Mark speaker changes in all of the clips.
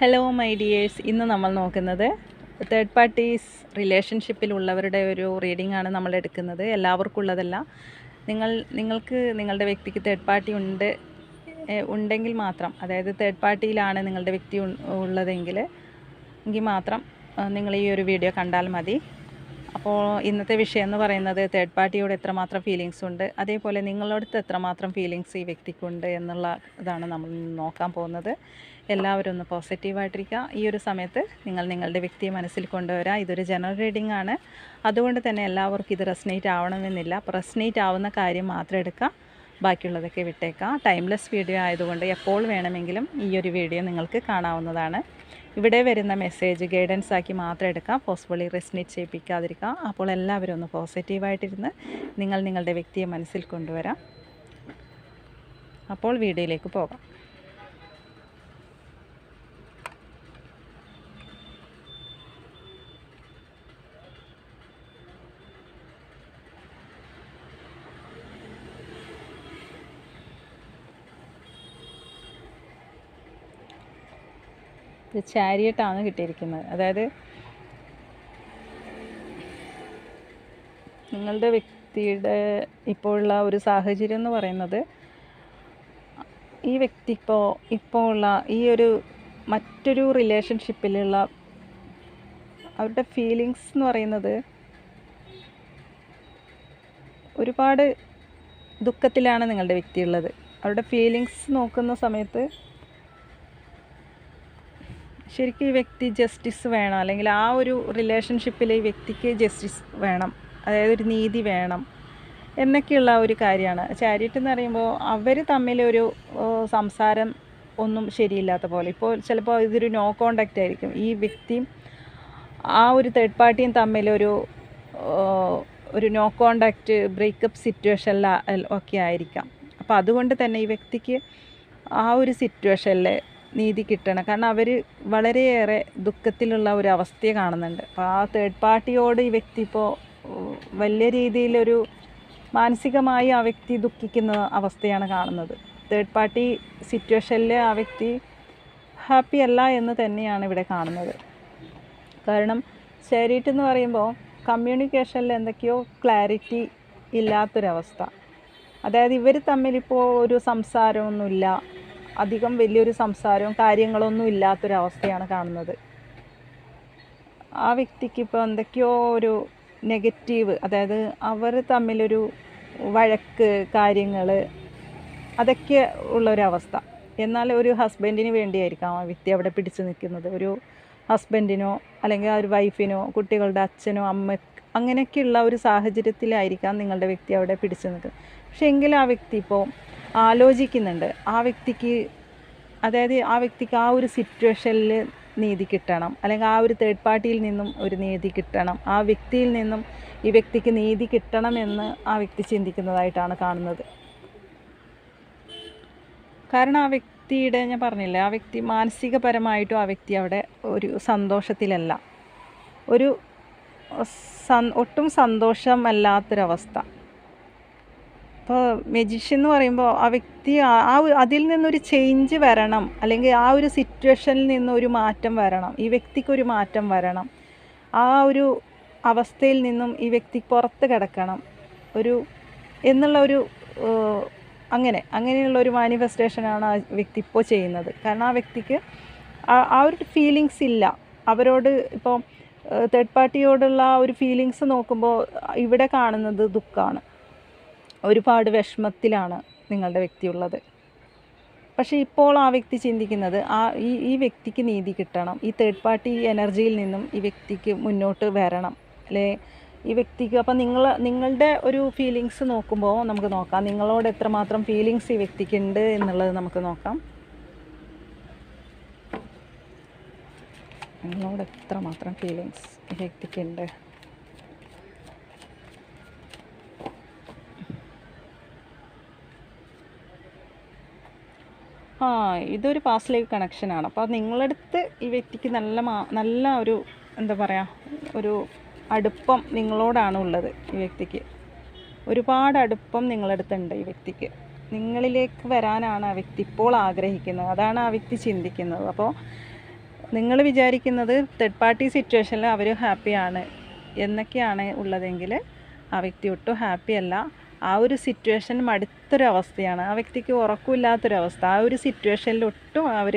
Speaker 1: Hello my dears, ഇന്ന് നമ്മൾ നോക്കുന്നത് തേർഡ് പാർട്ടീസ് റിലേഷൻഷിപ്പിലുള്ളവരുടെ ഒരു റീഡിംഗ് ആണ് നമ്മൾ എടുക്കുന്നത്. എല്ലാവർക്കും ഉള്ളതല്ല. നിങ്ങൾക്ക് നിങ്ങളുടെ വ്യക്തിക്ക് തേർഡ് പാർട്ടി ഉണ്ടെങ്കിൽ മാത്രം, അതായത് തേർഡ് പാർട്ടിയിലാണ് നിങ്ങളുടെ വ്യക്തി ഉള്ളതെങ്കിൽ മാത്രം നിങ്ങൾ ഈ ഒരു വീഡിയോ കണ്ടാൽ മതി. അപ്പോൾ ഇന്നത്തെ വിഷയം എന്ന് പറയുന്നത് തേർഡ് പാർട്ടിയോട് എത്രമാത്രം ഫീലിങ്സ് ഉണ്ട്, അതേപോലെ നിങ്ങളടുത്ത് എത്രമാത്രം ഫീലിങ്സ് ഈ വ്യക്തിക്കുണ്ട് എന്നുള്ള ഇതാണ് നമ്മൾ നോക്കാൻ പോകുന്നത്. എല്ലാവരും ഒന്ന് പോസിറ്റീവായിട്ടിരിക്കുക. ഈ ഒരു സമയത്ത് നിങ്ങളുടെ വ്യക്തിയെ മനസ്സിൽ കൊണ്ടുവരാം. ഇതൊരു ജനറൽ റീഡിംഗ് ആണ്, അതുകൊണ്ട് തന്നെ എല്ലാവർക്കും ഇത് റെസനേറ്റ് ആവണമെന്നില്ല. അപ്പോൾ റെസനേറ്റ് ആവുന്ന കാര്യം മാത്രം എടുക്കുക, ബാക്കിയുള്ളതൊക്കെ വിട്ടേക്കാം. ടൈംലെസ് വീഡിയോ ആയതുകൊണ്ട് എപ്പോൾ വേണമെങ്കിലും ഈ ഒരു വീഡിയോ നിങ്ങൾക്ക് കാണാവുന്നതാണ്. ഇവിടെ വരുന്ന മെസ്സേജ് ഗൈഡൻസ് ആക്കി മാത്രം എടുക്കാം, പോസിബിളി റെസനേറ്റ് ചെയ്യിപ്പിക്കാതിരിക്കാം. അപ്പോൾ എല്ലാവരും ഒന്ന് പോസിറ്റീവായിട്ടിരുന്ന് നിങ്ങളുടെ വ്യക്തിയെ മനസ്സിൽ കൊണ്ടുവരാം. അപ്പോൾ വീഡിയോയിലേക്ക് പോകാം. ഇത് ചാരിയറ്റാണ് കിട്ടിയിരിക്കുന്നത്. അതായത് നിങ്ങളുടെ വ്യക്തിയുടെ ഇപ്പോഴുള്ള ഒരു സാഹചര്യം എന്ന് പറയുന്നത്, ഈ വ്യക്തി ഇപ്പോൾ ഉള്ള ഈ ഒരു മറ്റൊരു റിലേഷൻഷിപ്പിലുള്ള അവരുടെ ഫീലിങ്സ് എന്ന് പറയുന്നത് ഒരുപാട് ദുഃഖത്തിലാണ് നിങ്ങളുടെ വ്യക്തി ഉള്ളത്. അവരുടെ ഫീലിങ്സ് നോക്കുന്ന സമയത്ത് ശരിക്കും ഈ വ്യക്തി ജസ്റ്റിസ് വേണം, അല്ലെങ്കിൽ ആ ഒരു റിലേഷൻഷിപ്പിൽ ഈ വ്യക്തിക്ക് ജസ്റ്റിസ് വേണം, അതായത് ഒരു നീതി വേണം എന്നൊക്കെയുള്ള ഒരു കാര്യമാണ്. ചാരിറ്റി എന്ന് പറയുമ്പോൾ അവർ തമ്മിലൊരു സംസാരം ഒന്നും ശരിയില്ലാത്ത പോലെ. ഇപ്പോൾ ചിലപ്പോൾ ഇതൊരു നോ കോണ്ടാക്റ്റ് ആയിരിക്കും. ഈ വ്യക്തിയും ആ ഒരു തേർഡ് പാർട്ടിയും തമ്മിലൊരു നോ കോണ്ടാക്റ്റ് ബ്രേക്കപ്പ് സിറ്റുവേഷനിൽ ഒക്കെ ആയിരിക്കാം. അപ്പോൾ അതുകൊണ്ട് തന്നെ ഈ വ്യക്തിക്ക് ആ ഒരു സിറ്റുവേഷനിൽ നീതി കിട്ടണം. കാരണം അവർ വളരെയേറെ ദുഃഖത്തിലുള്ള ഒരു അവസ്ഥയെ കാണുന്നുണ്ട്. അപ്പോൾ ആ തേർഡ് പാർട്ടിയോട് ഈ വ്യക്തി ഇപ്പോൾ വലിയ രീതിയിലൊരു മാനസികമായി ആ വ്യക്തി ദുഃഖിക്കുന്ന അവസ്ഥയാണ് കാണുന്നത്. തേർഡ് പാർട്ടി സിറ്റുവേഷനിൽ ആ വ്യക്തി ഹാപ്പി അല്ല എന്ന് തന്നെയാണ് ഇവിടെ കാണുന്നത്. കാരണം ശരീരം എന്ന് പറയുമ്പോൾ കമ്മ്യൂണിക്കേഷനിൽ എന്തൊക്കെയോ ക്ലാരിറ്റി ഇല്ലാത്തൊരവസ്ഥ. അതായത് ഇവർ തമ്മിലിപ്പോൾ ഒരു സംസാരമൊന്നുമില്ല, അധികം വലിയൊരു സംസാരവും കാര്യങ്ങളൊന്നും ഇല്ലാത്തൊരവസ്ഥയാണ് കാണുന്നത്. ആ വ്യക്തിക്ക് ഇപ്പോൾ എന്തൊക്കെയോ ഒരു നെഗറ്റീവ്, അതായത് അവർ തമ്മിലൊരു വഴക്ക് കാര്യങ്ങൾ അതൊക്കെ ഉള്ളൊരവസ്ഥ. എന്നാൽ ഒരു ഹസ്ബൻഡിന് വേണ്ടിയായിരിക്കാം ആ വ്യക്തി അവിടെ പിടിച്ചു നിൽക്കുന്നത്. ഒരു ഹസ്ബൻഡിനോ അല്ലെങ്കിൽ ആ ഒരു വൈഫിനോ കുട്ടികളുടെ അച്ഛനോ അമ്മ അങ്ങനെയൊക്കെയുള്ള ഒരു സാഹചര്യത്തിലായിരിക്കാം നിങ്ങളുടെ വ്യക്തി അവിടെ പിടിച്ചു നിൽക്കുന്നത്. പക്ഷേ എങ്കിലും ആ വ്യക്തി ഇപ്പോൾ ആലോചിക്കുന്നുണ്ട്, ആ വ്യക്തിക്ക്, അതായത് ആ വ്യക്തിക്ക് ആ ഒരു സിറ്റുവേഷനിൽ നീതി കിട്ടണം, അല്ലെങ്കിൽ ആ ഒരു തേർഡ് പാർട്ടിയിൽ നിന്നും ഒരു നീതി കിട്ടണം, ആ വ്യക്തിയിൽ നിന്നും ഈ വ്യക്തിക്ക് നീതി കിട്ടണമെന്ന് ആ വ്യക്തി ചിന്തിക്കുന്നതായിട്ടാണ് കാണുന്നത്. കാരണം ആ വ്യക്തിയുടെ, ഞാൻ പറഞ്ഞില്ലേ, ആ വ്യക്തി മാനസികപരമായിട്ടും ആ വ്യക്തി അവിടെ ഒരു സന്തോഷത്തിലല്ല, ഒരു ഒട്ടും സന്തോഷമല്ലാത്തൊരവസ്ഥ. ഇപ്പോൾ മെജിഷ്യൻ എന്ന് പറയുമ്പോൾ ആ വ്യക്തി അതിൽ നിന്നൊരു ചേഞ്ച് വരണം, അല്ലെങ്കിൽ ആ ഒരു സിറ്റുവേഷനിൽ നിന്നൊരു മാറ്റം വരണം, ഈ വ്യക്തിക്കൊരു മാറ്റം വരണം, ആ ഒരു അവസ്ഥയിൽ നിന്നും ഈ പുറത്ത് കിടക്കണം എന്നുള്ള ഒരു അങ്ങനെയുള്ളൊരു മാനിഫെസ്റ്റേഷനാണ് ആ വ്യക്തി ഇപ്പോൾ ചെയ്യുന്നത്. കാരണം ആ വ്യക്തിക്ക് ആ ഒരു ഫീലിങ്സ് ഇല്ല അവരോട്. ഇപ്പോൾ തേർഡ് പാർട്ടിയോടുള്ള ആ ഒരു ഫീലിങ്സ് നോക്കുമ്പോൾ ഇവിടെ കാണുന്നത് ദുഃഖമാണ്, ഒരുപാട് വിഷമത്തിലാണ് നിങ്ങളുടെ വ്യക്തിയുള്ളത്. പക്ഷേ ഇപ്പോൾ ആ വ്യക്തി ചിന്തിക്കുന്നത് ഈ വ്യക്തിക്ക് നീതി കിട്ടണം, ഈ തേർഡ് പാർട്ടി എനർജിയിൽ നിന്നും ഈ വ്യക്തിക്ക് മുന്നോട്ട് വരണം, അല്ലേ ഈ വ്യക്തിക്ക്. അപ്പം നിങ്ങളുടെ ഒരു ഫീലിങ്സ് നോക്കുമ്പോൾ നമുക്ക് നോക്കാം നിങ്ങളോട് എത്രമാത്രം ഫീലിങ്സ് ഈ വ്യക്തിക്ക് ഉണ്ട് എന്നുള്ളത് നമുക്ക് നോക്കാം. നിങ്ങളോട് എത്രമാത്രം ഫീലിങ്സ് ഈ വ്യക്തിക്ക് ഉണ്ട്. ഇതൊരു പാസ്റ്റ് ലൈഫ് കണക്ഷനാണ്. അപ്പോൾ നിങ്ങളടുത്ത് ഈ വ്യക്തിക്ക് നല്ല ഒരു എന്താ പറയുക, ഒരു അടുപ്പം നിങ്ങളോടാണ് ഉള്ളത്. ഈ വ്യക്തിക്ക് ഒരുപാട് അടുപ്പം നിങ്ങളടുത്തുണ്ട്. ഈ വ്യക്തിക്ക് നിങ്ങളിലേക്ക് വരാനാണ് ആ വ്യക്തി ഇപ്പോൾ ആഗ്രഹിക്കുന്നത്, അതാണ് ആ വ്യക്തി ചിന്തിക്കുന്നത്. അപ്പോൾ നിങ്ങൾ വിചാരിക്കുന്നത് തേർഡ് പാർട്ടി സിറ്റുവേഷനിൽ അവർ ഹാപ്പിയാണ് എന്നൊക്കെയാണ് ഉള്ളതെങ്കിൽ ആ വ്യക്തി ഒട്ടും ഹാപ്പി അല്ല. ആ ഒരു സിറ്റുവേഷൻ മടുത്തൊരവസ്ഥയാണ്, ആ വ്യക്തിക്ക് ഉറക്കമില്ലാത്തൊരവസ്ഥ. ആ ഒരു സിറ്റുവേഷനിൽ ഒട്ടും അവർ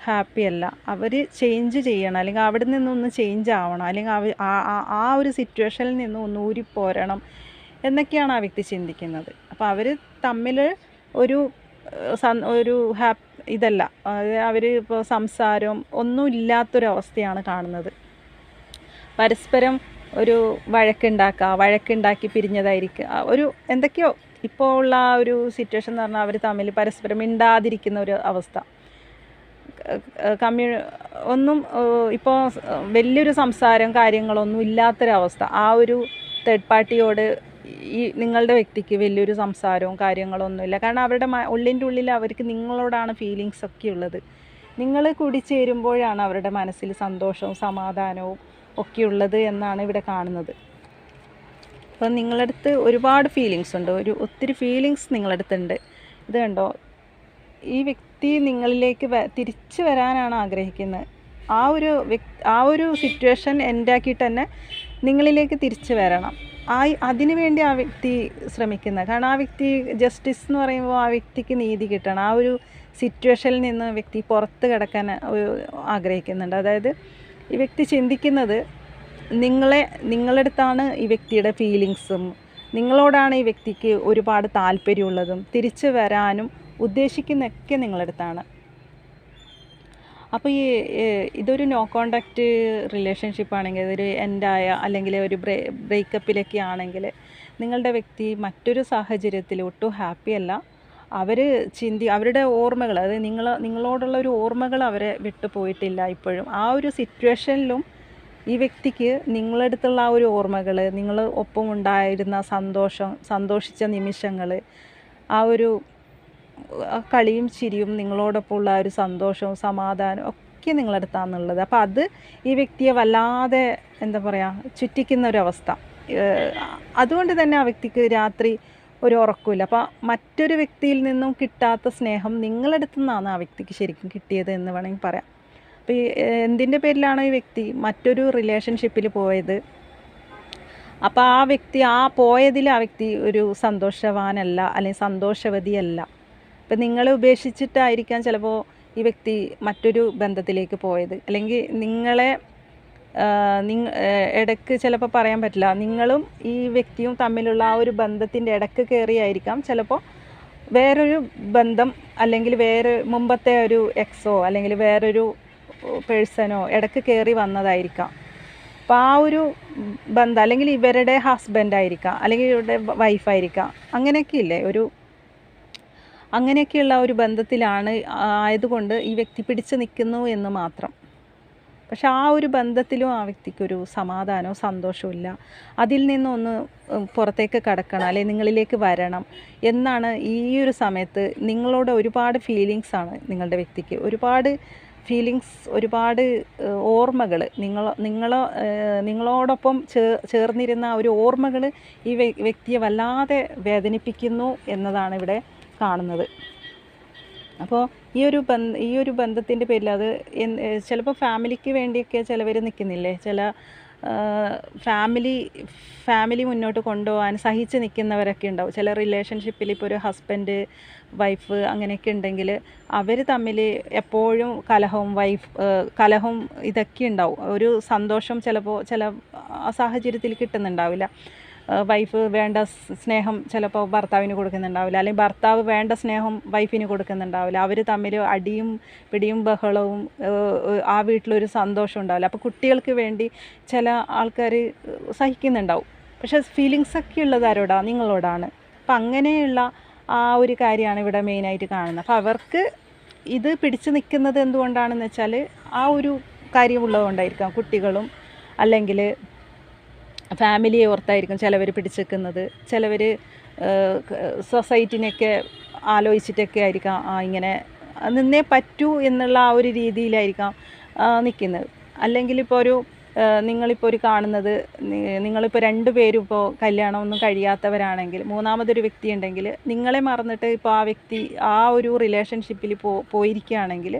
Speaker 1: ഹാപ്പി അല്ല. അവർ ചേഞ്ച് ചെയ്യണം, അല്ലെങ്കിൽ അവിടെ നിന്നൊന്ന് ചേഞ്ച് ആവണം, അല്ലെങ്കിൽ ആ ഒരു സിറ്റുവേഷനിൽ നിന്ന് ഒന്ന് ഊരിപ്പോരണം എന്നൊക്കെയാണ് ആ വ്യക്തി ചിന്തിക്കുന്നത്. അപ്പോൾ അവർ തമ്മിൽ ഒരു ഒരു ഇതല്ല, അവർ ഇപ്പോൾ സംസാരം ഒന്നും ഇല്ലാത്തൊരവസ്ഥയാണ് കാണുന്നത്. പരസ്പരം ഒരു വഴക്കുണ്ടാക്കി പിരിഞ്ഞതായിരിക്കും, ഒരു എന്തൊക്കെയോ ഇപ്പോൾ ഉള്ള ആ ഒരു സിറ്റുവേഷൻ എന്ന് പറഞ്ഞാൽ അവർ തമ്മിൽ പരസ്പരം മിണ്ടാതിരിക്കുന്ന ഒരു അവസ്ഥ. ഒന്നും ഇപ്പോൾ വലിയൊരു സംസാരം കാര്യങ്ങളൊന്നും ഇല്ലാത്തൊരവസ്ഥ. ആ ഒരു തേർഡ് പാർട്ടിയോട് ഈ നിങ്ങളുടെ വ്യക്തിക്ക് വലിയൊരു സംസാരവും കാര്യങ്ങളൊന്നുമില്ല. കാരണം അവരുടെ ഉള്ളിൻ്റെ ഉള്ളിൽ അവർക്ക് നിങ്ങളോടാണ് ഫീലിങ്സ് ഒക്കെ ഉള്ളത്. നിങ്ങൾ കൂടി ചേരുമ്പോഴാണ് അവരുടെ മനസ്സിൽ സന്തോഷവും സമാധാനവും ഒക്കെ ഉള്ളത് എന്നാണ് ഇവിടെ കാണുന്നത്. അപ്പം നിങ്ങളടുത്ത് ഒരുപാട് ഫീലിങ്സ് ഉണ്ട്, ഒത്തിരി ഫീലിങ്സ് നിങ്ങളടുത്തുണ്ട്. ഇത് കണ്ടോ, ഈ വ്യക്തി നിങ്ങളിലേക്ക് തിരിച്ചു വരാനാണ് ആഗ്രഹിക്കുന്നത്. ആ ഒരു സിറ്റുവേഷൻ എൻഡാക്കിയിട്ട് തന്നെ നിങ്ങളിലേക്ക് തിരിച്ചു വരണം. അതിനു വേണ്ടി ആ വ്യക്തി ശ്രമിക്കുന്നത്. കാരണം ആ വ്യക്തി ജസ്റ്റിസ് എന്ന് പറയുമ്പോൾ ആ വ്യക്തിക്ക് നീതി കിട്ടണം. ആ ഒരു സിറ്റുവേഷനിൽ നിന്ന് വ്യക്തി പുറത്ത് കിടക്കാൻ ആഗ്രഹിക്കുന്നുണ്ട്. അതായത് ഈ വ്യക്തി ചിന്തിക്കുന്നത് നിങ്ങളുടെ അടുത്താണ് ഈ വ്യക്തിയുടെ ഫീലിങ്സും, നിങ്ങളോടാണ് ഈ വ്യക്തിക്ക് ഒരുപാട് താല്പര്യമുള്ളതും, തിരിച്ചു വരാനും ഉദ്ദേശിക്കുന്നതൊക്കെ നിങ്ങളുടെ അടുത്താണ്. അപ്പോൾ ഇതൊരു നോ കോണ്ടാക്റ്റ് റിലേഷൻഷിപ്പ് ആണെങ്കിൽ, ഇതൊരു എൻഡായ അല്ലെങ്കിൽ ഒരു ബ്രേക്കപ്പിലൊക്കെ ആണെങ്കിൽ നിങ്ങളുടെ വ്യക്തി മറ്റൊരു സാഹചര്യത്തിൽ ഒട്ടും ഹാപ്പി അല്ല. അവരുടെ ഓർമ്മകൾ, അതായത് നിങ്ങളോടുള്ള ഒരു ഓർമ്മകൾ അവരെ വിട്ടു പോയിട്ടില്ല ഇപ്പോഴും. ആ ഒരു സിറ്റുവേഷനിലും ഈ വ്യക്തിക്ക് നിങ്ങളടുത്തുള്ള ആ ഒരു ഓർമ്മകൾ, നിങ്ങൾ ഒപ്പം ഉണ്ടായിരുന്ന സന്തോഷിച്ച നിമിഷങ്ങൾ, ആ ഒരു കളിയും ചിരിയും, നിങ്ങളോടൊപ്പമുള്ള ഒരു സന്തോഷവും സമാധാനവും ഒക്കെ നിങ്ങളടുത്താണെന്നുള്ളത്. അപ്പോൾ അത് ഈ വ്യക്തിയെ വല്ലാതെ എന്താ പറയുക ചുറ്റിക്കുന്ന ഒരവസ്ഥ. അതുകൊണ്ട് തന്നെ ആ വ്യക്തിക്ക് രാത്രി ഒരു ഉറക്കമില്ല. അപ്പോൾ മറ്റൊരു വ്യക്തിയിൽ നിന്നും കിട്ടാത്ത സ്നേഹം നിങ്ങളടുത്തു നിന്നാണ് ആ വ്യക്തിക്ക് ശരിക്കും കിട്ടിയത് എന്ന് വേണമെങ്കിൽ പറയാം. അപ്പോൾ എന്തിൻ്റെ പേരിലാണോ ഈ വ്യക്തി മറ്റൊരു റിലേഷൻഷിപ്പിൽ പോയത്, അപ്പോൾ ആ വ്യക്തി പോയതിൽ ആ വ്യക്തി ഒരു സന്തോഷവാനല്ല, അല്ലെങ്കിൽ സന്തോഷവതിയല്ല. ഇപ്പം നിങ്ങളെ ഉപേക്ഷിച്ചിട്ടായിരിക്കാം ചിലപ്പോൾ ഈ വ്യക്തി മറ്റൊരു ബന്ധത്തിലേക്ക് പോയത്, അല്ലെങ്കിൽ നിങ്ങളെ ഇടയ്ക്ക് ചിലപ്പോൾ പറയാൻ പറ്റില്ല, നിങ്ങളും ഈ വ്യക്തിയും തമ്മിലുള്ള ആ ഒരു ബന്ധത്തിൻ്റെ ഇടയ്ക്ക് കയറിയായിരിക്കാം ചിലപ്പോൾ വേറൊരു ബന്ധം, അല്ലെങ്കിൽ മുമ്പത്തെ ഒരു എക്സോ അല്ലെങ്കിൽ വേറൊരു പേഴ്സണോ ഇടയ്ക്ക് കയറി വന്നതായിരിക്കാം. അപ്പോൾ ആ ഒരു ബന്ധം, അല്ലെങ്കിൽ ഇവരുടെ ഹസ്ബൻഡായിരിക്കാം, അല്ലെങ്കിൽ ഇവരുടെ വൈഫായിരിക്കാം, അങ്ങനെയൊക്കെ ഇല്ലേ, അങ്ങനെയൊക്കെയുള്ള ഒരു ബന്ധത്തിലാണ് ആയതുകൊണ്ട് ഈ വ്യക്തി പിടിച്ചു നിൽക്കുന്നു എന്ന് മാത്രം. പക്ഷെ ആ ഒരു ബന്ധത്തിലും ആ വ്യക്തിക്കൊരു സമാധാനവും സന്തോഷവും ഇല്ല. അതിൽ നിന്നൊന്ന് പുറത്തേക്ക് കടക്കണം, അല്ലെങ്കിൽ നിങ്ങളിലേക്ക് വരണം എന്നാണ് ഈ ഒരു സമയത്ത്. നിങ്ങളോട് ഒരുപാട് ഫീലിങ്സാണ് നിങ്ങളുടെ വ്യക്തിക്ക്, ഒരുപാട് ഫീലിങ്സ്, ഒരുപാട് ഓർമ്മകൾ, നിങ്ങളോടൊപ്പം ചേർന്നിരുന്ന ഒരു ഓർമ്മകൾ ഈ വ്യക്തിയെ വല്ലാതെ വേദനിപ്പിക്കുന്നു എന്നതാണ് ഇവിടെ കാണുന്നത്. അപ്പോൾ ഈ ഒരു ബന്ധത്തിൻ്റെ പേരിൽ അത് ചിലപ്പോൾ ഫാമിലിക്ക് വേണ്ടിയൊക്കെ ചിലവർ നിൽക്കുന്നില്ലേ, ചില ഫാമിലി മുന്നോട്ട് കൊണ്ടുപോകാൻ സഹിച്ച് നിൽക്കുന്നവരൊക്കെ ഉണ്ടാവും. ചില റിലേഷൻഷിപ്പിൽ ഇപ്പോൾ ഒരു ഹസ്ബൻഡ് വൈഫ് അങ്ങനെയൊക്കെ ഉണ്ടെങ്കിൽ അവർ തമ്മിൽ എപ്പോഴും കലഹവും ഇതൊക്കെ ഉണ്ടാവും. ഒരു സന്തോഷം ചിലപ്പോൾ ചില സാഹചര്യത്തിൽ കിട്ടുന്നുണ്ടാവില്ല. വൈഫ് വേണ്ട സ്നേഹം ചിലപ്പോൾ ഭർത്താവിന് കൊടുക്കുന്നുണ്ടാവില്ല, അല്ലെങ്കിൽ ഭർത്താവ് വേണ്ട സ്നേഹം വൈഫിന് കൊടുക്കുന്നുണ്ടാവില്ല. അവർ തമ്മിൽ അടിയും പിടിയും ബഹളവും, ആ വീട്ടിലൊരു സന്തോഷം ഉണ്ടാവില്ല. അപ്പോൾ കുട്ടികൾക്ക് വേണ്ടി ചില ആൾക്കാർ സഹിക്കുന്നുണ്ടാവും. പക്ഷേ ഫീലിങ്സൊക്കെ ഉള്ളത് ആരോടാണ്? നിങ്ങളോടാണ്. അപ്പം അങ്ങനെയുള്ള ആ ഒരു കാര്യമാണ് ഇവിടെ മെയിനായിട്ട് കാണുന്നത്. അപ്പോൾ അവർക്ക് ഇത് പിടിച്ചു നിൽക്കുന്നത് എന്തുകൊണ്ടാണെന്ന് വെച്ചാൽ ആ ഒരു കാര്യമുള്ളതുകൊണ്ടായിരിക്കാം. കുട്ടികളും അല്ലെങ്കിൽ ഫാമിലിയെ ഓർത്തായിരിക്കും ചിലവർ പിടിച്ചു നിൽക്കുന്നത്. ചിലവർ സൊസൈറ്റിനെയൊക്കെ ആലോചിച്ചിട്ടൊക്കെ ആയിരിക്കാം ഇങ്ങനെ നിന്നേ പറ്റൂ എന്നുള്ള ആ ഒരു രീതിയിലായിരിക്കാം നിൽക്കുന്നത്. അല്ലെങ്കിൽ ഇപ്പോൾ നിങ്ങളിപ്പോൾ കാണുന്നത്, നിങ്ങളിപ്പോൾ രണ്ടുപേരും ഇപ്പോൾ കല്യാണമൊന്നും കഴിയാത്തവരാണെങ്കിൽ, മൂന്നാമതൊരു വ്യക്തി ഉണ്ടെങ്കിൽ നിങ്ങളെ മറന്നിട്ട് ഇപ്പോൾ ആ വ്യക്തി ആ ഒരു റിലേഷൻഷിപ്പിൽ പോയിരിക്കുകയാണെങ്കിൽ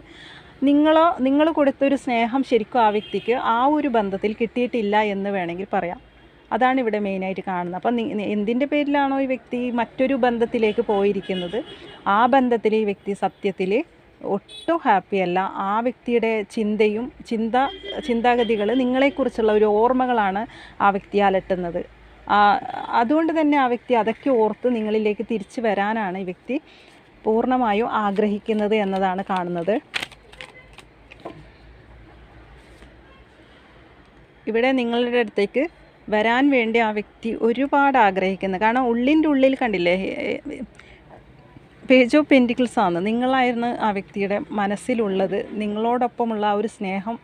Speaker 1: നിങ്ങൾ കൊടുത്തൊരു സ്നേഹം ശരിക്കും ആ വ്യക്തിക്ക് ആ ഒരു ബന്ധത്തിൽ കിട്ടിയിട്ടില്ല എന്ന് വേണമെങ്കിൽ പറയാം. അതാണ് ഇവിടെ മെയിനായിട്ട് കാണുന്നത്. അപ്പം എന്തിൻ്റെ പേരിലാണോ ഈ വ്യക്തി മറ്റൊരു ബന്ധത്തിലേക്ക് പോയിരിക്കുന്നത്, ആ ബന്ധത്തിൽ ഈ വ്യക്തി സത്യത്തിൽ ഒട്ടും ഹാപ്പിയല്ല. ആ വ്യക്തിയുടെ ചിന്താഗതികൾ നിങ്ങളെക്കുറിച്ചുള്ള ഒരു ഓർമ്മകളാണ് ആ വ്യക്തി അലട്ടുന്നത്. അതുകൊണ്ട് തന്നെ ആ വ്യക്തി അതൊക്കെ ഓർത്ത് നിങ്ങളിലേക്ക് തിരിച്ചു വരാനാണ് ഈ വ്യക്തി പൂർണ്ണമായും ആഗ്രഹിക്കുന്നത് എന്നതാണ് കാണുന്നത്. ഇവിടെ നിങ്ങളുടെ അടുത്തേക്ക് വരാൻ വേണ്ടി ആ വ്യക്തി ഒരുപാട് ആഗ്രഹിക്കുന്നത്, കാരണം ഉള്ളിൻ്റെ ഉള്ളിൽ കണ്ടില്ലേ, പേജ് ഓഫ് പെൻറ്റിക്കിൾസ് ആണ്. നിങ്ങളായിരുന്നു ആ വ്യക്തിയുടെ മനസ്സിലുള്ളത്. നിങ്ങളോടൊപ്പമുള്ള ആ ഒരു സ്നേഹം,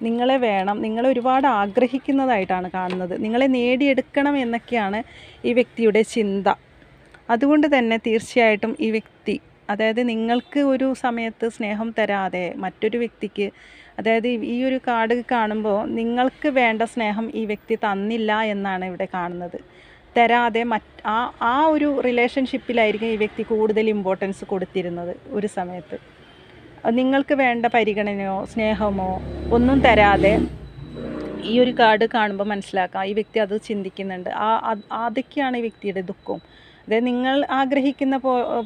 Speaker 1: നിങ്ങളെ വേണം, നിങ്ങളെ ഒരുപാട് ആഗ്രഹിക്കുന്നതായിട്ടാണ് കാണുന്നത്. നിങ്ങളെ നേടിയെടുക്കണം എന്നൊക്കെയാണ് ഈ വ്യക്തിയുടെ ചിന്ത. അതുകൊണ്ട് തന്നെ തീർച്ചയായിട്ടും ഈ വ്യക്തി, അതായത് നിങ്ങൾക്ക് ഒരു സമയത്ത് സ്നേഹം തരാതെ മറ്റൊരു വ്യക്തിക്ക്, അതായത് ഈ ഒരു കാർഡ് കാണുമ്പോൾ നിങ്ങൾക്ക് വേണ്ട സ്നേഹം ഈ വ്യക്തി തന്നില്ല എന്നാണ് ഇവിടെ കാണുന്നത്. തരാതെ ആ ഒരു റിലേഷൻഷിപ്പിലായിരിക്കും ഈ വ്യക്തി കൂടുതൽ ഇമ്പോർട്ടൻസ് കൊടുത്തിരുന്നത് ഒരു സമയത്ത്. നിങ്ങൾക്ക് വേണ്ട പരിഗണനയോ സ്നേഹമോ ഒന്നും തരാതെ ഈ ഒരു കാർഡ് കാണുമ്പോൾ മനസ്സിലാക്കാം ഈ വ്യക്തി അത് ചിന്തിക്കുന്നുണ്ട്. അതൊക്കെയാണ് ഈ വ്യക്തിയുടെ ദുഃഖം. അതായത് നിങ്ങൾ ആഗ്രഹിക്കുന്ന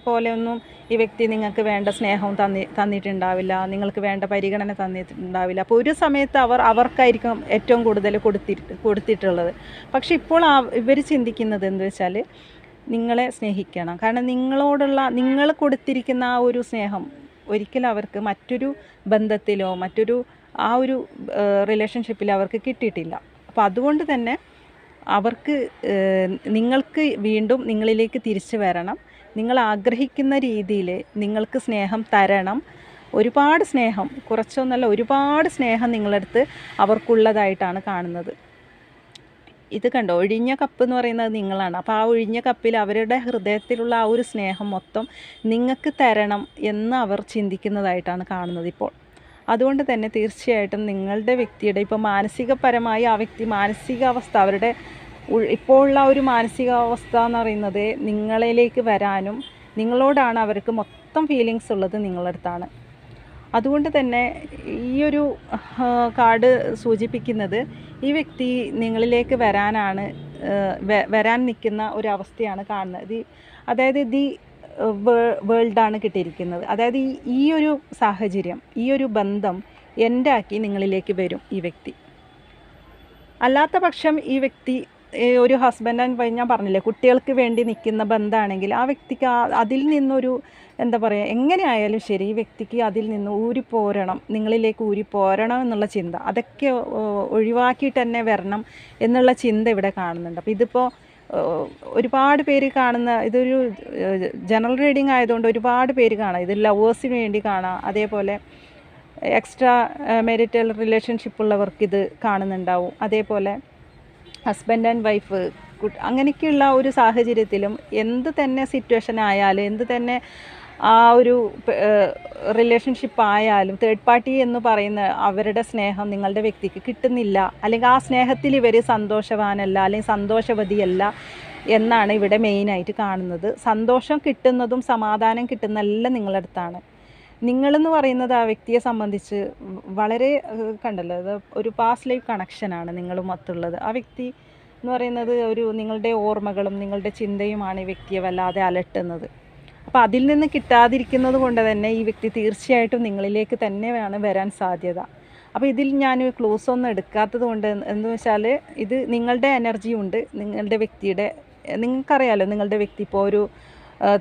Speaker 1: പോലെയൊന്നും ഈ വ്യക്തി നിങ്ങൾക്ക് വേണ്ട സ്നേഹവും തന്നിട്ടുണ്ടാവില്ല, നിങ്ങൾക്ക് വേണ്ട പരിഗണന തന്നിട്ടുണ്ടാവില്ല. അപ്പോൾ ഒരു സമയത്ത് അവർക്കായിരിക്കും ഏറ്റവും കൂടുതൽ കൊടുത്തിട്ടുള്ളത്. പക്ഷെ ഇപ്പോൾ ഇവർ ചിന്തിക്കുന്നത് എന്ത് വെച്ചാൽ നിങ്ങളെ സ്നേഹിക്കണം. കാരണം നിങ്ങൾ കൊടുത്തിരിക്കുന്ന ആ ഒരു സ്നേഹം ഒരിക്കലും അവർക്ക് മറ്റൊരു ബന്ധത്തിലോ മറ്റൊരു ആ ഒരു റിലേഷൻഷിപ്പിൽ അവർക്ക് കിട്ടിയിട്ടില്ല. അപ്പോൾ അതുകൊണ്ട് തന്നെ അവർക്ക് നിങ്ങൾക്ക് വീണ്ടും നിങ്ങളിലേക്ക് തിരിച്ചു വരണം, നിങ്ങൾ ആഗ്രഹിക്കുന്ന രീതിയിൽ നിങ്ങൾക്ക് സ്നേഹം തരണം. ഒരുപാട് സ്നേഹം, കുറച്ചൊന്നല്ല, ഒരുപാട് സ്നേഹം നിങ്ങളടുത്ത് അവർക്കുള്ളതായിട്ടാണ് കാണുന്നത്. ഇത് കണ്ടോ, ഒഴിഞ്ഞ കപ്പ് എന്ന് പറയുന്നത് നിങ്ങളാണ്. അപ്പോൾ ആ ഒഴിഞ്ഞ കപ്പിൽ അവരുടെ ഹൃദയത്തിലുള്ള ആ ഒരു സ്നേഹം മൊത്തം നിങ്ങൾക്ക് തരണം എന്ന് അവർ ചിന്തിക്കുന്നതായിട്ടാണ് കാണുന്നത് ഇപ്പോൾ. അതുകൊണ്ട് തന്നെ തീർച്ചയായിട്ടും നിങ്ങളുടെ വ്യക്തിയുടെ ഇപ്പോൾ മാനസികപരമായി ആ വ്യക്തി മാനസികാവസ്ഥ, അവരുടെ ഇപ്പോൾ ഉള്ള ഒരു മാനസികാവസ്ഥ എന്ന് പറയുന്നത് നിങ്ങളിലേക്ക് വരാനും നിങ്ങളോടാണ് അവർക്ക് മൊത്തം ഫീലിങ്സ് ഉള്ളത് നിങ്ങളുടെ അടുത്താണ്. അതുകൊണ്ട് തന്നെ ഈ ഒരു കാർഡ് സൂചിപ്പിക്കുന്നത് ഈ വ്യക്തി നിങ്ങളിലേക്ക് വരാൻ നിൽക്കുന്ന ഒരവസ്ഥയാണ് കാണുന്നത്. അതായത് വേൾഡാണ് കിട്ടിയിരിക്കുന്നത്. അതായത് ഈ ഒരു സാഹചര്യം, ഈ ഒരു ബന്ധം എൻ്റെ ആക്കി നിങ്ങളിലേക്ക് വരും ഈ വ്യക്തി. അല്ലാത്ത പക്ഷം ഈ വ്യക്തി ഒരു ഹസ്ബൻഡ് ആൻഡ് വൈഫ്, ഞാൻ പറഞ്ഞില്ലേ, കുട്ടികൾക്ക് വേണ്ടി നിൽക്കുന്ന ബന്ധമാണെങ്കിൽ ആ വ്യക്തിക്ക് അതിൽ നിന്നൊരു എന്താ പറയുക, എങ്ങനെയായാലും ശരി ഈ വ്യക്തിക്ക് അതിൽ നിന്ന് ഊരിപ്പോരണം, നിങ്ങളിലേക്ക് ഊരിപ്പോരണം എന്നുള്ള ചിന്ത, അതൊക്കെ ഒഴിവാക്കിയിട്ട് തന്നെ വരണം എന്നുള്ള ചിന്ത ഇവിടെ കാണുന്നുണ്ട്. അപ്പോൾ ഇതിപ്പോൾ ഒരുപാട് പേര് കാണുന്ന, ഇതൊരു ജനറൽ റീഡിങ് ആയതുകൊണ്ട് ഒരുപാട് പേര് കാണാം. ഇത് ലവേഴ്സിന് വേണ്ടി കാണാം, അതേപോലെ എക്സ്ട്രാ മാരിറ്റൽ റിലേഷൻഷിപ്പ് ഉള്ളവർക്ക് ഇത് കാണുന്നുണ്ടാവും, അതേപോലെ ഹസ്ബൻഡ് ആൻഡ് വൈഫ്, അങ്ങനെയൊക്കെയുള്ള ഒരു സാഹചര്യത്തിലും എന്ത് തന്നെ സിറ്റുവേഷൻ ആയാലും, എന്ത് തന്നെ ആ ഒരു റിലേഷൻഷിപ്പ് ആയാലും, തേർഡ് പാർട്ടി എന്ന് പറയുന്ന അവരുടെ സ്നേഹം നിങ്ങളുടെ വ്യക്തിക്ക് കിട്ടുന്നില്ല, അല്ലെങ്കിൽ ആ സ്നേഹത്തിൽ ഇവർ സന്തോഷവാനല്ല അല്ലെങ്കിൽ സന്തോഷവതിയല്ല എന്നാണ് ഇവിടെ മെയിനായിട്ട് കാണുന്നത്. സന്തോഷം കിട്ടുന്നതും സമാധാനം കിട്ടുന്നതെല്ലാം നിങ്ങളുടെ അടുത്താണ്. നിങ്ങളെന്ന് പറയുന്നത് ആ വ്യക്തിയെ സംബന്ധിച്ച് വളരെ കണ്ടല്ലോ, അത് ഒരു പാസ്റ്റ് ലൈഫ് കണക്ഷനാണ് നിങ്ങളുമൊത്തുള്ളത്. ആ വ്യക്തി എന്ന് പറയുന്നത് നിങ്ങളുടെ ഓർമ്മകളും നിങ്ങളുടെ ചിന്തയുമാണ് ഈ വ്യക്തിയെ വല്ലാതെ അലട്ടുന്നത്. അപ്പോൾ അതിൽ നിന്ന് കിട്ടാതിരിക്കുന്നത് കൊണ്ട് തന്നെ ഈ വ്യക്തി തീർച്ചയായിട്ടും നിങ്ങളിലേക്ക് തന്നെയാണ് വരാൻ സാധ്യത. അപ്പോൾ ഇതിൽ ഞാൻ ക്ലൂസ് ഒന്നും എടുക്കാത്തത് കൊണ്ട് എന്ന് വെച്ചാൽ ഇത് നിങ്ങളുടെ എനർജി ഉണ്ട്, നിങ്ങളുടെ വ്യക്തിയുടെ, നിങ്ങൾക്കറിയാലോ നിങ്ങളുടെ വ്യക്തി ഇപ്പോൾ ഒരു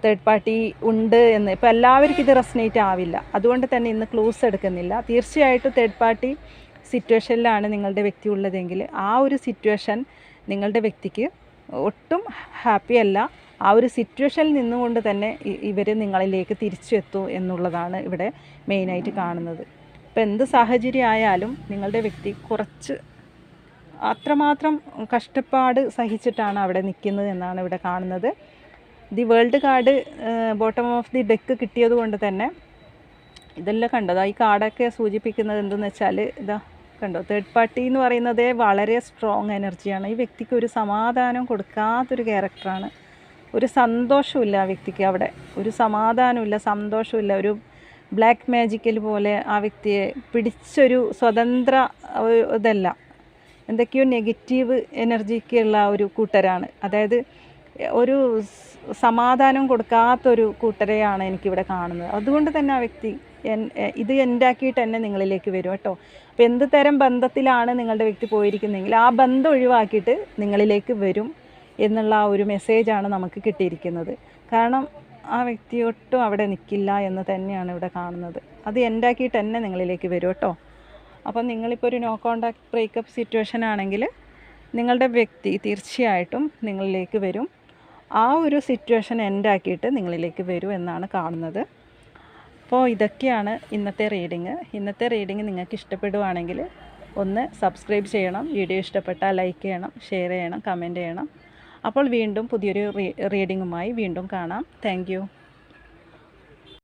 Speaker 1: തേർഡ് പാർട്ടി ഉണ്ട് എന്ന്. ഇപ്പോൾ എല്ലാവർക്കും ഇത് റെസനേറ്റ് ആവില്ല, അതുകൊണ്ട് തന്നെ ഇന്ന് ക്ലൂസ് എടുക്കുന്നില്ല. തീർച്ചയായിട്ടും തേർഡ് പാർട്ടി സിറ്റുവേഷനിലാണ് നിങ്ങളുടെ വ്യക്തി ഉള്ളതെങ്കിൽ ആ ഒരു സിറ്റുവേഷൻ നിങ്ങളുടെ വ്യക്തിക്ക് ഒട്ടും ഹാപ്പി അല്ല. ആ ഒരു സിറ്റുവേഷനിൽ നിന്നുകൊണ്ട് തന്നെ ഇവർ നിങ്ങളിലേക്ക് തിരിച്ചു എത്തും എന്നുള്ളതാണ് ഇവിടെ മെയിനായിട്ട് കാണുന്നത്. ഇപ്പോൾ എന്ത് സാഹചര്യം ആയാലും നിങ്ങളുടെ വ്യക്തി കുറച്ച് അത്രമാത്രം കഷ്ടപ്പാട് സഹിച്ചിട്ടാണ് അവിടെ നിൽക്കുന്നത് എന്നാണ് ഇവിടെ കാണുന്നത്. The world card bottom of the deck കിട്ടിയത് കൊണ്ട് തന്നെ ഇതെല്ലാം കണ്ടത്, ഈ കാർഡൊക്കെ സൂചിപ്പിക്കുന്നത് എന്തെന്ന് വെച്ചാൽ ഇതാ കണ്ടോ, തേർഡ് പാർട്ടി എന്ന് പറയുന്നത് വളരെ സ്ട്രോങ് എനർജിയാണ്. ഈ വ്യക്തിക്ക് ഒരു സമാധാനം കൊടുക്കാത്തൊരു ക്യാരക്ടറാണ്. ഒരു സന്തോഷമില്ല ആ വ്യക്തിക്ക് അവിടെ, ഒരു സമാധാനമില്ല, സന്തോഷമില്ല, ഒരു ബ്ലാക്ക് മാജിക്കൽ പോലെ ആ വ്യക്തിയെ പിടിച്ചൊരു സ്വതന്ത്ര ഇതല്ല, എന്തൊക്കെയോ നെഗറ്റീവ് എനർജിക്കുള്ള ഒരു കൂട്ടരാണ്. അതായത് ഒരു സമാധാനം കൊടുക്കാത്തൊരു കൂട്ടരെയാണ് എനിക്കിവിടെ കാണുന്നത്. അതുകൊണ്ട് തന്നെ ആ വ്യക്തി ഇത് ഉണ്ടാക്കിയിട്ട് തന്നെ നിങ്ങളിലേക്ക് വരും കേട്ടോ. അപ്പോൾ എന്ത് തരം ബന്ധത്തിലാണ് നിങ്ങളുടെ വ്യക്തി പോയിരിക്കുന്നതെങ്കിൽ ആ ബന്ധം ഒഴിവാക്കിയിട്ട് നിങ്ങളിലേക്ക് വരും എന്നുള്ള ആ ഒരു മെസ്സേജാണ് നമുക്ക് കിട്ടിയിരിക്കുന്നത്. കാരണം ആ വ്യക്തി ഒട്ടും അവിടെ നിൽക്കില്ല എന്ന് തന്നെയാണ് ഇവിടെ കാണുന്നത്. അത് ഉണ്ടാക്കിയിട്ട് തന്നെ നിങ്ങളിലേക്ക് വരും കേട്ടോ. അപ്പം നിങ്ങളിപ്പോൾ ഒരു നോ കോണ്ടാക്ട് ബ്രേക്കപ്പ് സിറ്റുവേഷൻ ആണെങ്കിൽ നിങ്ങളുടെ വ്യക്തി തീർച്ചയായിട്ടും നിങ്ങളിലേക്ക് വരും. ആ ഒരു സിറ്റുവേഷൻ എൻഡാക്കിയിട്ട് നിങ്ങളിലേക്ക് വരും എന്നാണ് കാണുന്നത്. അപ്പോൾ ഇതൊക്കെയാണ് ഇന്നത്തെ റീഡിങ്. ഇന്നത്തെ റീഡിങ് നിങ്ങൾക്ക് ഇഷ്ടപ്പെടുവാണെങ്കിൽ ഒന്ന് സബ്സ്ക്രൈബ് ചെയ്യണം. വീഡിയോ ഇഷ്ടപ്പെട്ടാൽ ലൈക്ക് ചെയ്യണം, ഷെയർ ചെയ്യണം, കമൻറ്റ് ചെയ്യണം. അപ്പോൾ വീണ്ടും പുതിയൊരു റീഡിങ്ങുമായി വീണ്ടും കാണാം. Thank you.